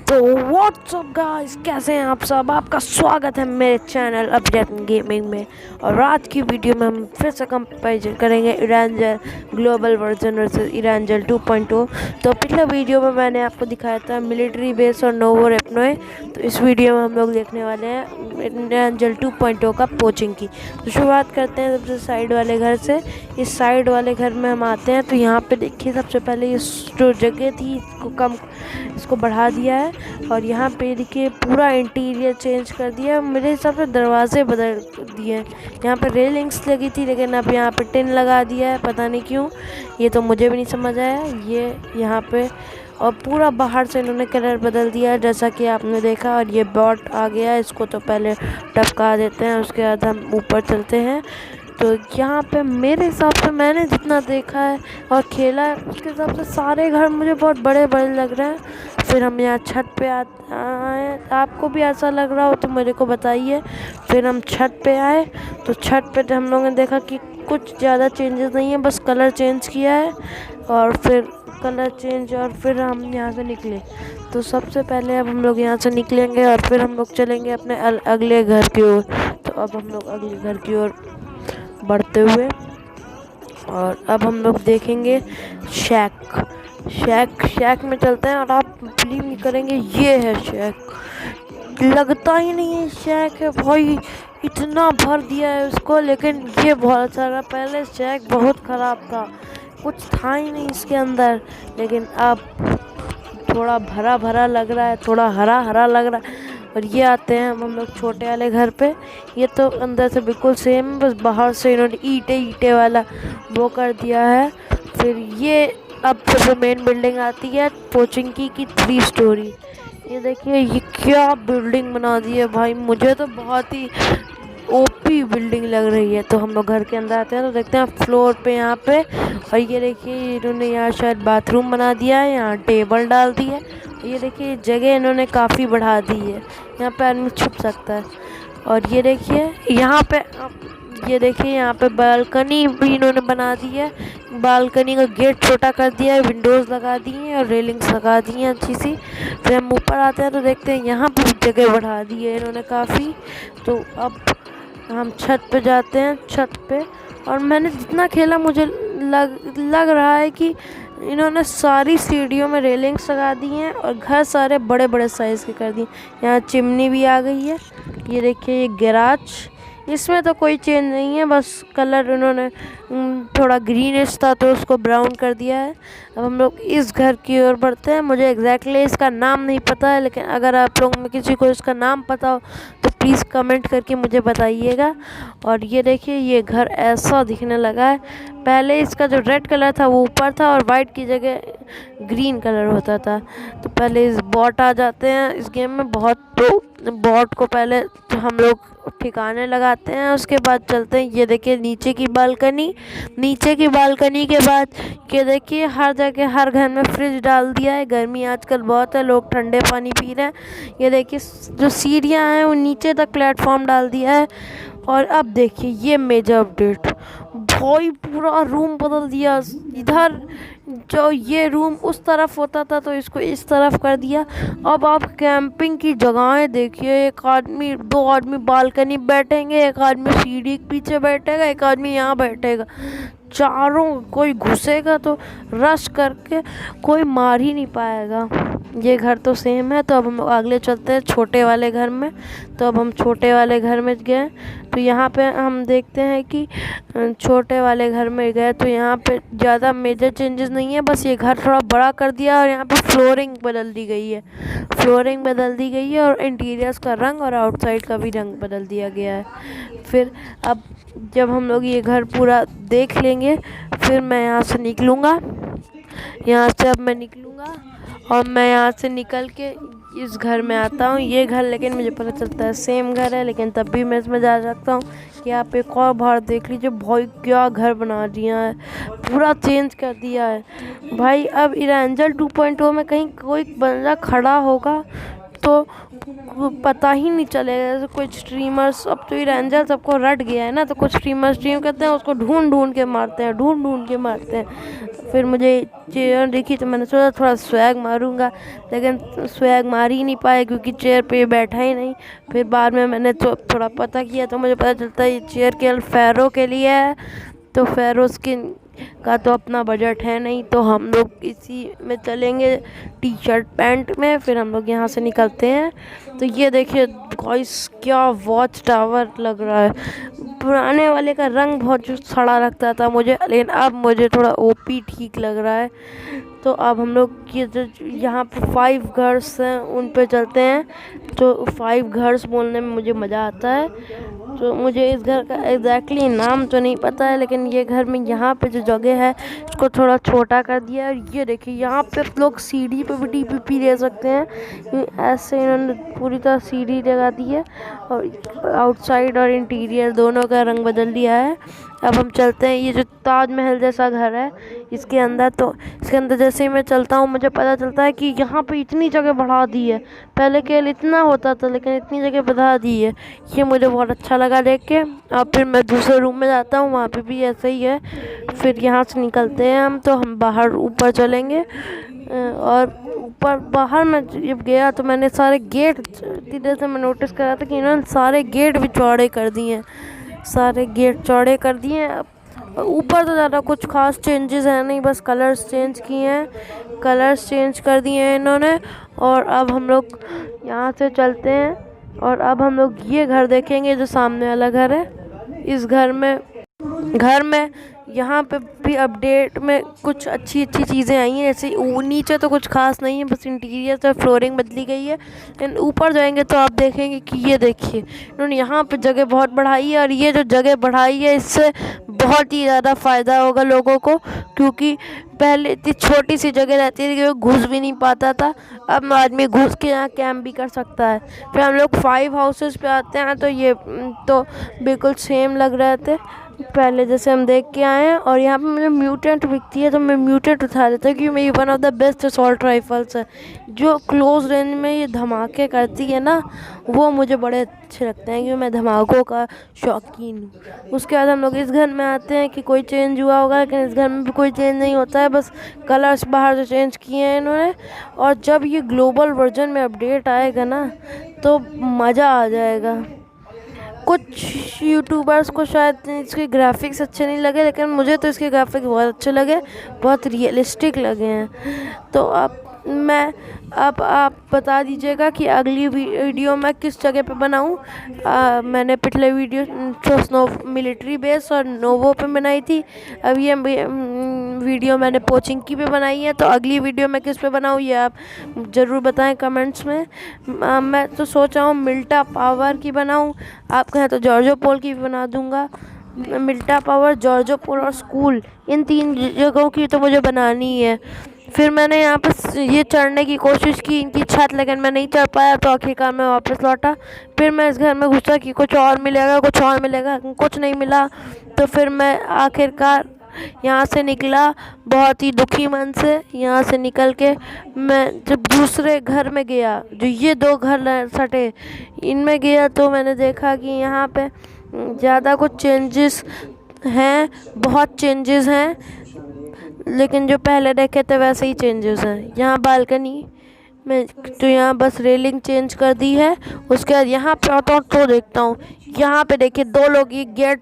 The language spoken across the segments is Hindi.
तो व्हाट्सअप गाइस, कैसे हैं आप सब। आपका स्वागत है मेरे चैनल अपडेट गेमिंग में। और आज की वीडियो में हम फिर से कंपेरिजन करेंगे इरेंजल ग्लोबल वर्जन वर्सेस इरेंजल 2.0। तो पिछले वीडियो में मैंने आपको दिखाया था मिलिट्री बेस और नोवो रेपनोए। तो इस वीडियो में हम लोग देखने वाले हैं इरेंजल 2.0 का पोचिंग की। तो शुरुआत करते हैं सबसे साइड वाले घर से। इस साइड वाले घर में हम आते हैं तो यहाँ पे देखिए सबसे पहले इस जो जगह थी इसको बढ़ा दिया है। और यहाँ पे देखिए पूरा इंटीरियर चेंज कर दिया है। मेरे हिसाब से दरवाजे बदल दिए हैं। यहाँ पे रेलिंग्स लगी थी लेकिन अब यहाँ पे टिन लगा दिया है, पता नहीं क्यों, ये तो मुझे भी नहीं समझ आया। ये यहाँ पे और पूरा बाहर से इन्होंने कलर बदल दिया है जैसा कि आपने देखा। और ये बॉट आ गया है, इसको तो पहले टपका देते हैं, उसके बाद हम ऊपर चलते हैं। तो यहाँ पे मेरे हिसाब से मैंने जितना देखा है और खेला है उसके हिसाब से सारे घर मुझे बहुत बड़े बड़े लग रहे हैं। फिर हम यहाँ छत पे आए, आपको भी ऐसा लग रहा हो तो मेरे को बताइए। फिर हम छत पे आए तो छत पे हम लोगों ने देखा कि कुछ ज़्यादा चेंजेस नहीं है, बस कलर चेंज किया है। और फिर कलर चेंज और फिर हम यहाँ से निकले। तो सबसे पहले अब हम लोग यहाँ से निकलेंगे और फिर हम लोग चलेंगे अपने अगले घर की ओर। तो अब हम लोग अगले घर की ओर बढ़ते हुए और अब हम लोग देखेंगे शैक में चलते हैं। और आप बिलीव नहीं करेंगे, ये है शैक। लगता ही नहीं है शैक है भाई, इतना भर दिया है उसको। लेकिन ये बहुत अच्छा रहा, पहले शैक बहुत ख़राब था, कुछ था ही नहीं इसके अंदर। लेकिन अब थोड़ा भरा भरा लग रहा है, थोड़ा हरा हरा लग रहा है। और ये आते हैं हम लोग छोटे वाले घर पे। ये तो अंदर से बिल्कुल सेम, बस बाहर से इन्होंने ईंटे वाला वो कर दिया है। फिर ये अब जो मेन बिल्डिंग आती है पोचिंग की 3 स्टोरी। ये देखिए ये क्या बिल्डिंग बना दी है भाई, मुझे तो बहुत ही ओपी बिल्डिंग लग रही है। तो हम लोग घर के अंदर आते हैं तो देखते हैं फ्लोर पे यहाँ पे। और ये देखिए इन्होंने यहाँ शायद बाथरूम बना दिया है, यहाँ टेबल डाल दी है। ये देखिए जगह इन्होंने काफ़ी बढ़ा दी है, यहाँ पे आदमी छुप सकता है। और ये देखिए यहाँ पे, ये देखिए यहाँ पे बालकनी भी इन्होंने बना दी है। बालकनी का गेट छोटा कर दिया है, विंडोज़ लगा दी हैं और रेलिंग्स लगा दी हैं अच्छी सी। फिर हम ऊपर आते हैं तो देखते हैं यहाँ पे जगह बढ़ा दी है इन्होंने काफ़ी। तो अब हम छत पे जाते हैं, छत पे। और मैंने जितना खेला मुझे लग रहा है कि इन्होंने सारी सीढ़ियों में रेलिंग्स लगा दी हैं और घर सारे बड़े बड़े साइज़ के कर दिए। यहाँ चिमनी भी आ गई है। ये देखिए ये गैराज, इसमें तो कोई चेंज नहीं है, बस कलर उन्होंने थोड़ा ग्रीनिश था तो उसको ब्राउन कर दिया है। अब हम लोग इस घर की ओर बढ़ते हैं। मुझे एग्जैक्टली इसका नाम नहीं पता है, लेकिन अगर आप लोगों में किसी को इसका नाम पता हो तो प्लीज़ कमेंट करके मुझे बताइएगा। और ये देखिए ये घर ऐसा दिखने लगा है, पहले इसका जो रेड कलर था वो ऊपर था और वाइट की जगह ग्रीन कलर होता था। तो पहले इस बॉट आ जाते हैं इस गेम में बहुत, तो बॉट को पहले हम लोग ठिकाने लगाते हैं, उसके बाद चलते हैं। ये देखिए नीचे की बालकनी के बाद ये देखिए हर जगह हर घर में फ्रिज डाल दिया है। गर्मी आजकल बहुत है, लोग ठंडे पानी पी रहे हैं। ये देखिए जो सीढ़ियाँ हैं वो नीचे तक प्लेटफॉर्म डाल दिया है। और अब देखिए ये मेजर अपडेट भाई, पूरा रूम बदल दिया। इधर जो ये रूम उस तरफ होता था तो इसको इस तरफ कर दिया। अब आप कैंपिंग की जगहें देखिए, एक आदमी 2 आदमी बालकनी बैठेंगे, एक आदमी सीढ़ी के पीछे बैठेगा, एक आदमी यहाँ बैठेगा। चारों कोई घुसेगा तो रश करके कोई मार ही नहीं पाएगा। ये घर तो सेम है। तो अब हम अगले चलते हैं छोटे वाले घर में। तो अब हम छोटे वाले घर में गए तो यहाँ पे हम देखते हैं कि छोटे वाले घर में गए तो यहाँ पे ज़्यादा मेजर चेंजेस नहीं है, बस ये घर थोड़ा बड़ा कर दिया और यहाँ पे फ्लोरिंग बदल दी गई है और इंटीरियर्स का रंग और आउटसाइड का भी रंग बदल दिया गया है। फिर अब जब हम लोग ये घर पूरा देख लेंगे फिर मैं यहाँ से निकलूँगा। और मैं यहाँ से निकल के इस घर में आता हूँ। ये घर लेकिन मुझे पता चलता है सेम घर है, लेकिन तब भी मैं इसमें जा सकता हूँ कि आप एक और बार देख लीजिए भाई क्या घर बना दिया है, पूरा चेंज कर दिया है भाई। अब इरेंजल 2.0 में कहीं कोई बंदा खड़ा होगा तो पता ही नहीं चलेगा। जैसे कुछ स्ट्रीमर्स, अब तो ये रेंजर सबको रट गया है ना, तो कुछ स्ट्रीमर स्ट्रीम करते हैं, उसको ढूंढ ढूंढ के मारते हैं, ढूंढ ढूंढ के मारते हैं। फिर मुझे चेयर दिखी तो मैंने सोचा थोड़ा स्वैग मारूंगा, लेकिन स्वैग मार ही नहीं पाए क्योंकि चेयर पे बैठा ही नहीं। फिर बाद में मैंने तो थोड़ा पता किया तो मुझे पता चलता है ये चेयर केवल फेरो के लिए है, तो फेरो स्किन का तो अपना बजट है नहीं, तो हम लोग इसी में चलेंगे टी शर्ट पैंट में। फिर हम लोग यहाँ से निकलते हैं। तो ये देखिए गाइस, क्या वॉच टावर लग रहा है। पुराने वाले का रंग बहुत जो सड़ा लगता था मुझे, लेकिन अब मुझे थोड़ा ओपी ठीक लग रहा है। तो अब हम लोग ये जो यहाँ पे 5 घर्स हैं उन पे चलते हैं। तो 5 घर्स बोलने में मुझे मज़ा आता है। तो मुझे इस घर का एग्जैक्टली नाम तो नहीं पता है, लेकिन ये घर में यहाँ पे जो जगह है इसको थोड़ा छोटा कर दिया है। और ये देखिए यहाँ पे लोग सीढ़ी पे भी टीपीपी ले सकते हैं। ऐसे इन्होंने पूरी तरह सीढ़ी लगा दी है और आउटसाइड और इंटीरियर दोनों का रंग बदल दिया है। अब हम चलते हैं, ये जो ताजमहल जैसा घर है इसके अंदर, तो इसके अंदर जैसे ही मैं चलता हूँ मुझे पता चलता है कि यहाँ पे इतनी जगह बढ़ा दी है। पहले केवल इतना होता था, लेकिन इतनी जगह बढ़ा दी है। ये मुझे बहुत अच्छा लगा देख के। अब फिर मैं दूसरे रूम में जाता हूँ, वहाँ पे भी ऐसा ही है। फिर यहाँ से निकलते हैं हम, तो हम बाहर ऊपर चलेंगे। और ऊपर बाहर मैं जब गया तो मैंने सारे गेट, धीरे से मैं नोटिस करा था कि इन्होंने सारे गेट भी चौड़े कर दिए हैं, सारे गेट चौड़े कर दिए हैं। ऊपर तो ज़्यादा कुछ खास चेंजेस है नहीं, बस कलर्स चेंज किए हैं, कलर्स चेंज कर दिए हैं इन्होंने। और अब हम लोग यहाँ से चलते हैं और अब हम लोग ये घर देखेंगे जो सामने वाला घर है। इस घर में यहाँ पे भी अपडेट में कुछ अच्छी चीज़ें आई हैं। जैसे नीचे तो कुछ खास नहीं है, बस इंटीरियर से फ्लोरिंग बदली गई है। लेकिन ऊपर जाएंगे तो आप देखेंगे कि ये देखिए इन्होंने यहाँ पे जगह बहुत बढ़ाई है। और ये जो जगह बढ़ाई है इससे बहुत ही ज़्यादा फ़ायदा होगा लोगों को, क्योंकि पहले इतनी छोटी सी जगह रहती थी कि वो घुस भी नहीं पाता था। अब आदमी घुस के यहाँ कैंप भी कर सकता है। फिर हम लोग 5 हाउसेस पे आते हैं, तो ये तो बिल्कुल सेम लग रहे थे पहले जैसे हम देख के आए हैं। और यहाँ पे मुझे म्यूटेंट दिखती है तो मैं म्यूटेंट उठा देता हूँ, क्योंकि मेरी one of the best assault rifles है। जो क्लोज रेंज में ये धमाके करती है ना, वो मुझे बड़े अच्छे लगते हैं, क्योंकि मैं धमाकों का शौकीन हूँ। उसके बाद हम लोग इस घर में आते हैं कि कोई चेंज हुआ होगा, लेकिन इस घर में भी कोई चेंज नहीं होता है, बस कलर्स बाहर से चेंज किए हैं इन्होंने। और जब ये ग्लोबल वर्जन में अपडेट आएगा ना तो मज़ा आ जाएगा। कुछ यूट्यूबर्स को शायद इसके ग्राफिक्स अच्छे नहीं लगे, लेकिन मुझे तो इसके ग्राफिक्स बहुत अच्छे लगे, बहुत रियलिस्टिक लगे हैं। तो अब आप बता दीजिएगा कि अगली वीडियो मैं किस जगह पे बनाऊं। मैंने पिछले वीडियो तो स्नो मिलिट्री बेस और नोवो पे बनाई थी। अब ये वीडियो मैंने पोचिंकी पे बनाई है, तो अगली वीडियो मैं किस पे बनाऊं ये आप ज़रूर बताएं कमेंट्स में। मैं तो सोच रहा हूँ मिल्टा पावर की बनाऊं, आप कहें तो जॉर्जो पोल की भी बना दूंगा। मिल्टा पावर, जॉर्जो पोल और स्कूल, इन 3 जगहों की तो मुझे बनानी है। फिर मैंने यहाँ पर ये चढ़ने की कोशिश की इनकी छत, लेकिन मैं नहीं चढ़ पाया, तो आखिरकार मैं वापस लौटा। फिर मैं इस घर में घुसा कि कुछ और मिलेगा, कुछ और मिलेगा, कुछ नहीं मिला। तो फिर मैं आखिरकार यहाँ से निकला बहुत ही दुखी मन से। यहाँ से निकल के मैं जब दूसरे घर में गया, जो ये 2 घर सटे इनमें गया, तो मैंने देखा कि यहाँ पे ज़्यादा कुछ चेंजेस हैं, बहुत चेंजेस हैं, लेकिन जो पहले देखे थे वैसे ही चेंजेस हैं। यहाँ बालकनी में तो यहाँ बस रेलिंग चेंज कर दी है। उसके बाद यहाँ पे आता हूँ तो देखता हूँ, यहाँ पे देखिए 2 लोग ये गेट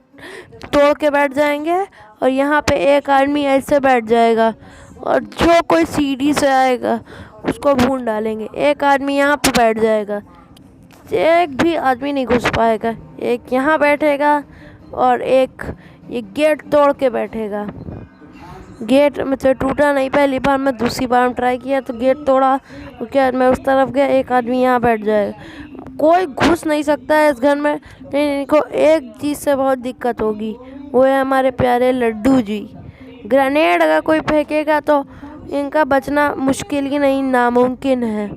तोड़ के बैठ जाएंगे और यहाँ पे एक आदमी ऐसे बैठ जाएगा, और जो कोई सीढ़ी से आएगा उसको भून डालेंगे। एक आदमी यहाँ पे बैठ जाएगा, एक भी आदमी नहीं घुस पाएगा। एक यहाँ बैठेगा और एक ये गेट तोड़ के बैठेगा। गेट मतलब टूटा नहीं, पहली बार मैं दूसरी बार ट्राई किया तो गेट तोड़ा, उसके बाद मैं उस तरफ गया, एक आदमी यहाँ बैठ जाए। कोई घुस नहीं सकता है इस घर में, लेकिन इनको एक चीज़ से बहुत दिक्कत होगी, वो है हमारे प्यारे लड्डू जी। ग्रेनेड अगर कोई फेंकेगा तो इनका बचना मुश्किल ही नहीं, नामुमकिन है।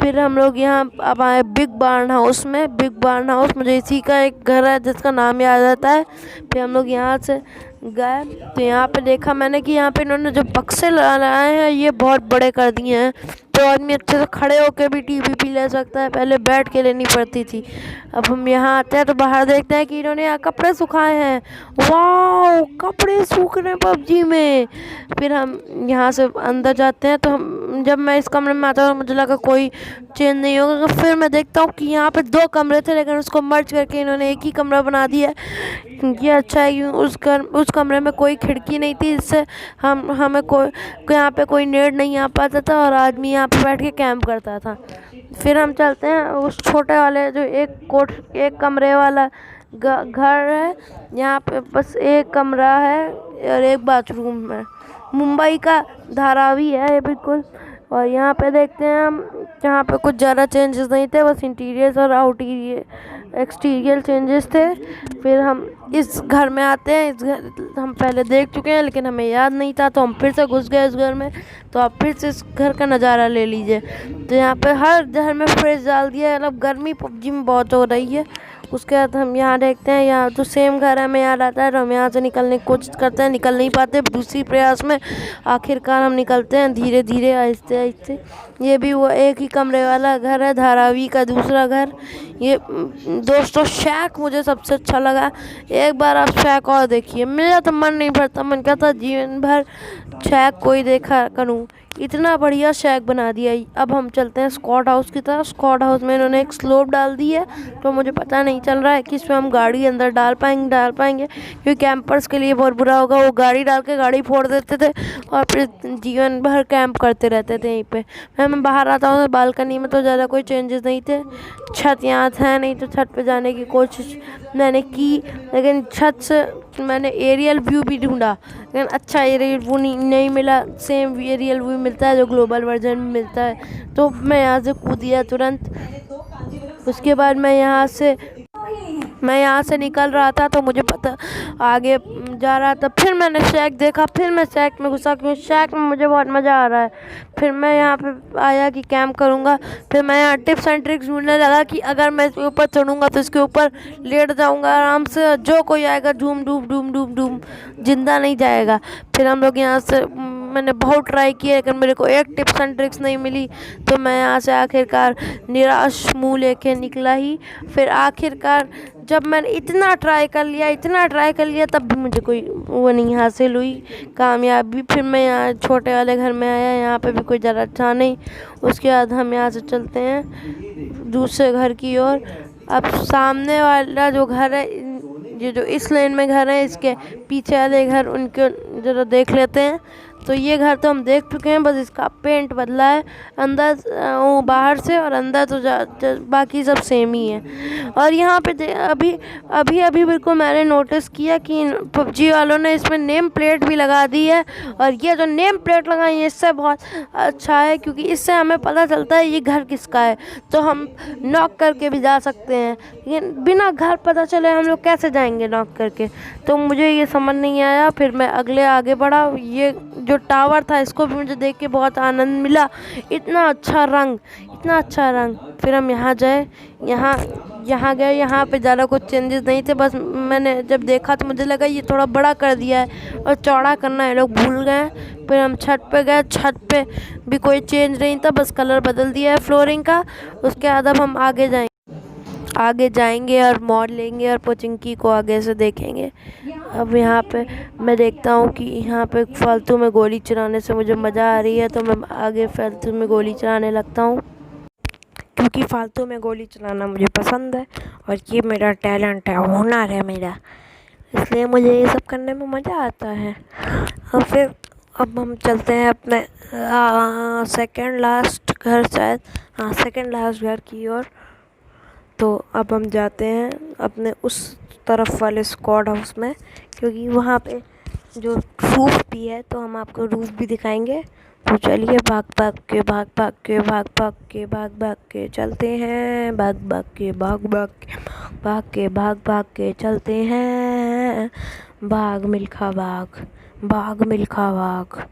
फिर हम लोग यहाँ अब आए बिग बार्न हाउस में। बिग बार्न हाउस मुझे इसी का एक घर है जिसका नाम याद आता है। फिर हम लोग यहाँ से गए तो यहाँ पे देखा मैंने कि यहाँ पे इन्होंने जो बक्से लगाए हैं ये बहुत बड़े कर दिए हैं। तो जो आदमी अच्छे से खड़े होकर भी टीवी पी ले सकता है, पहले बैठ के लेनी पड़ती थी। अब हम यहाँ आते हैं तो बाहर देखते हैं कि इन्होंने यहाँ कपड़े सुखाए हैं। वाह, कपड़े सूख रहे हैं पबजी में। फिर हम यहाँ से अंदर जाते हैं, तो हम जब मैं इस कमरे में आता हूँ मुझे लगा कोई चेंज नहीं होगा। फिर मैं देखता हूँ कि यहाँ पे 2 कमरे थे, लेकिन उसको मर्ज करके इन्होंने एक ही कमरा बना दिया है। ये अच्छा है कि उस कमरे में कोई खिड़की नहीं थी, इससे हमें कोई यहाँ पे कोई नेट नहीं आ पाता था और आदमी यहाँ पे बैठ के कैंप करता था। फिर हम चलते हैं उस छोटे वाले जो एक कमरे वाला घर है। यहाँ पे बस एक कमरा है और एक बाथरूम है। मुंबई का धारावी है ये बिल्कुल। और यहाँ पे देखते हैं हम, यहाँ पे कुछ ज़्यादा चेंजेस नहीं थे, बस इंटीरियर और आउटीरियर एक्सटीरियर चेंजेस थे। फिर हम इस घर में आते हैं। इस घर हम पहले देख चुके हैं लेकिन हमें याद नहीं था, तो हम फिर से घुस गए इस घर में। तो आप फिर से इस घर का नज़ारा ले लीजिए। तो यहाँ पे हर घर में फ्रिज डाल दिया है, मतलब गर्मी पबजी में बहुत हो रही है। उसके बाद हम यहाँ देखते हैं, यहाँ तो सेम घर हमें याद आता है, तो हम यहाँ से निकलने की कोशिश करते हैं, निकल नहीं पाते। दूसरी प्रयास में आखिरकार हम निकलते हैं, धीरे धीरे आहिस्ते आहिस्ते। ये भी वो एक ही कमरे वाला घर है, धारावी का दूसरा घर। ये दोस्तों शैक मुझे सबसे अच्छा लगा। एक बार आप शैक और देखिए, मेरा तो मन नहीं भरता, मन करता जीवन भर शैक कोई देखा करूँ। इतना बढ़िया शैक बना दिया। अब हम चलते हैं स्क्वाड हाउस की तरफ। स्क्वाड हाउस में इन्होंने एक स्लोप डाल दी है, तो मुझे पता नहीं चल रहा है कि इसमें हम गाड़ी अंदर डाल पाएंगे क्योंकि कैंपर्स के लिए बहुत बुरा होगा। वो गाड़ी डाल के गाड़ी फोड़ देते थे और फिर जीवन भर कैंप करते रहते थे यहीं पे। मैं बाहर आता हूँ, बालकनी में तो ज़्यादा कोई चेंजेस नहीं थे। छत यहाँ था नहीं, तो छत पर जाने की कोशिश मैंने की, लेकिन छत से मैंने एरियल व्यू भी ढूंढा, लेकिन अच्छा एरियल व्यू नहीं मिला। सेम एरियल व्यू मिलता है जो ग्लोबल वर्जन में मिलता है, तो मैं यहाँ से कूद दिया तुरंत। उसके बाद मैं यहाँ से निकल रहा था, तो मुझे पता आगे जा रहा था। फिर मैंने शैक देखा, फिर मैं शैक में घुसा क्योंकि शैक में मुझे बहुत मज़ा आ रहा है। फिर मैं यहाँ पे आया कि कैंप करूँगा। फिर मैं यहाँ टिप्स एंड ट्रिक्स ढूंढने लगा कि अगर मैं इसके ऊपर चढ़ूँगा तो इसके ऊपर लेट जाऊँगा आराम से, जो कोई आएगा डूम डूम डूम डूम डूम जिंदा नहीं जाएगा। फिर हम लोग यहाँ से मैंने बहुत ट्राई किया, लेकिन मेरे को एक टिप्स एंड ट्रिक्स नहीं मिली, तो मैं यहाँ से आखिरकार निराश मुँह लेके निकला ही। फिर आखिरकार जब मैंने इतना ट्राई कर लिया तब भी मुझे कोई वो नहीं हासिल हुई कामयाबी। फिर मैं यहाँ छोटे वाले घर में आया, यहाँ पे भी कोई ज़्यादा अच्छा नहीं। उसके बाद हम यहाँ से चलते हैं दूसरे घर की ओर। अब सामने वाला जो घर है, ये जो इस लाइन में घर है, इसके पीछे वाले घर उनके ज़रा देख लेते हैं। तो ये घर तो हम देख चुके हैं, बस इसका पेंट बदला है अंदर वो बाहर से, और अंदर तो बाकी सब सेम ही है। और यहाँ पे अभी बिल्कुल मैंने नोटिस किया कि पबजी वालों ने इसमें नेम प्लेट भी लगा दी है, और ये जो नेम प्लेट लगाई है इससे बहुत अच्छा है, क्योंकि इससे हमें पता चलता है ये घर किसका है। तो हम नॉक करके भी जा सकते हैं, लेकिन बिना घर पता चले हम लोग कैसे जाएंगे नॉक करके, तो मुझे ये समझ नहीं आया। फिर मैं आगे बढ़ा। ये जो टावर था इसको भी मुझे देख के बहुत आनंद मिला, इतना अच्छा रंग। फिर हम यहाँ गए, यहाँ पे ज़्यादा कुछ चेंजेस नहीं थे। बस मैंने जब देखा तो मुझे लगा ये थोड़ा बड़ा कर दिया है और चौड़ा करना ये लोग भूल गए। फिर हम छत पे गए, छत पे भी कोई चेंज नहीं था, बस कलर बदल दिया है फ्लोरिंग का। उसके बाद अब हम आगे जाएंगे और मॉड लेंगे और पोचिंकी को आगे से देखेंगे। अब यहाँ पे मैं देखता हूँ कि यहाँ पे फालतू में गोली चलाने से मुझे मज़ा आ रही है, तो मैं आगे फालतू में गोली चलाने लगता हूँ, क्योंकि फालतू में गोली चलाना मुझे पसंद है और ये मेरा टैलेंट है, हुनर है मेरा, इसलिए मुझे ये सब करने में मज़ा आता है। और फिर अब हम चलते हैं अपने सेकंड लास्ट घर की ओर। तो अब हम जाते हैं अपने उस तरफ वाले स्क्वाड हाउस में, क्योंकि वहाँ पे जो रूफ भी है, तो हम आपको रूफ भी दिखाएंगे। तो चलिए भाग भाग के चलते हैं, भाग के चलते हैं। भाग मिल्खा भाग,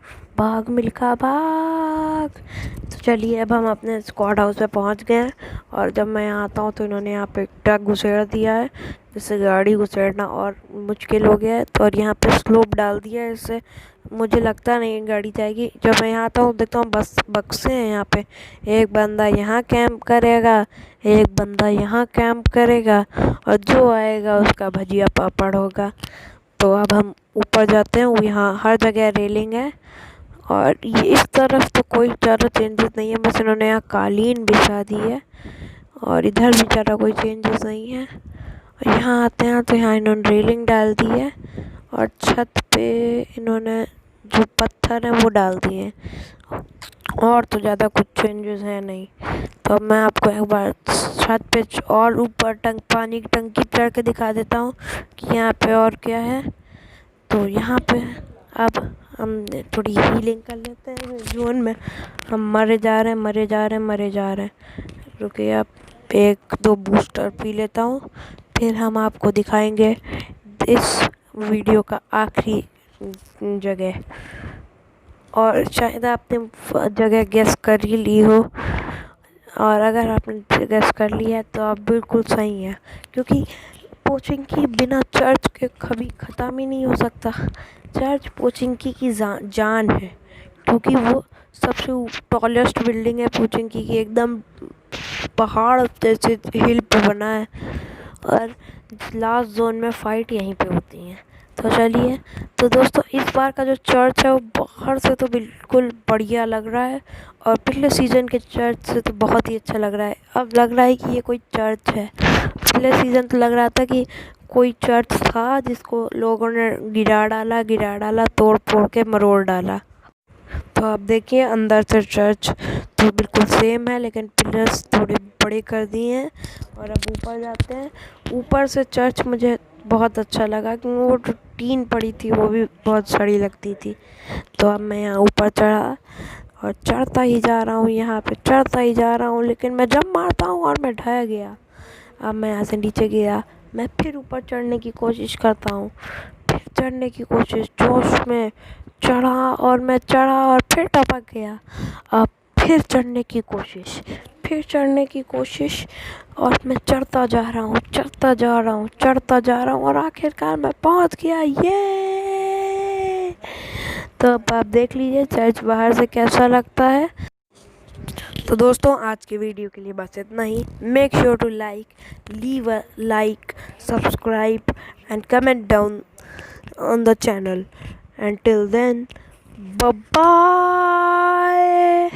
भाग मिल्खा भाग। तो चलिए अब हम अपने स्क्वाड हाउस पे पहुंच गए हैं, और जब मैं यहाँ आता हूँ तो इन्होंने यहाँ पे ट्रक घुसेड़ दिया है, जिससे गाड़ी घुसेड़ना और मुश्किल हो गया है। तो और यहाँ पे स्लोप डाल दिया है, इससे मुझे लगता नहीं गाड़ी जाएगी। जब मैं यहाँ आता हूँ देखता हूँ बस बक्से हैं यहाँ पे, एक बंदा यहाँ कैंप करेगा, एक बंदा यहाँ कैंप करेगा, और जो आएगा उसका भजिया पापड़ होगा। तो अब हम ऊपर जाते हैं, यहाँ हर जगह रेलिंग है, और ये इस तरफ तो कोई ज़्यादा चेंजेस नहीं है, बस इन्होंने यहाँ कालीन बिछा दी है, और इधर भी ज़्यादा कोई चेंजेस नहीं है। और यहाँ आते हैं तो यहाँ इन्होंने रेलिंग डाल दी है, और छत पे इन्होंने जो पत्थर हैं वो डाल दिए हैं, और तो ज़्यादा कुछ चेंजेस है नहीं। तो अब मैं आपको एक बार छत पे और ऊपर पानी की टंकी चढ़ के दिखा देता हूँ कि यहाँ पे और क्या है। तो यहाँ पे अब हम थोड़ी हीलिंग कर लेते हैं जोन में, हम मरे जा रहे हैं। रुकिए, अब एक दो बूस्टर पी लेता हूँ, फिर हम आपको दिखाएंगे इस वीडियो का आखिरी जगह। और शायद आपने जगह गेस कर ही ली हो, और अगर आपने गेस कर लिया है तो आप बिल्कुल सही हैं, क्योंकि पोचिंकी बिना चर्च के कभी ख़त्म ही नहीं हो सकता। चर्च पोचिंकी की जान है, क्योंकि वो सबसे टॉलेस्ट बिल्डिंग है पोचिंकी की, एकदम पहाड़ जैसे हिल पे बना है, और लास्ट जोन में फ़ाइट यहीं पे होती हैं। तो चलिए, तो दोस्तों इस बार का जो चर्च है वो बाहर से तो बिल्कुल बढ़िया लग रहा है, और पिछले सीज़न के चर्च से तो बहुत ही अच्छा लग रहा है। अब लग रहा है कि ये कोई चर्च है। पिछले सीज़न तो लग रहा था कि कोई चर्च था जिसको लोगों ने गिरा डाला, तोड़ फोड़ के मरोड़ डाला। तो आप देखिए अंदर से चर्च तो बिल्कुल सेम है, लेकिन पिलर्स थोड़े बड़े कर दिए हैं। और अब ऊपर जाते हैं। ऊपर से चर्च मुझे बहुत अच्छा लगा, क्योंकि वो जो टीन पड़ी थी वो भी बहुत सड़ी लगती थी। तो अब मैं यहाँ ऊपर चढ़ा, और चढ़ता ही जा रहा हूँ, यहाँ पे चढ़ता ही जा रहा हूँ, लेकिन मैं जंप मारता हूँ और मैं ढह गया। अब मैं यहाँ से नीचे गिरा, मैं फिर ऊपर चढ़ने की कोशिश करता हूँ, फिर चढ़ने की कोशिश, जोश में चढ़ा, और मैं चढ़ा और फिर टपक गया। अब फिर चढ़ने की कोशिश, और मैं चढ़ता जा रहा हूँ, और आखिरकार मैं पहुँच गया। ये तो अब आप देख लीजिए चर्च बाहर से कैसा लगता है। तो दोस्तों आज के वीडियो के लिए बस इतना ही। Make sure to leave a like, subscribe and comment down on the channel. Until then, bye bye.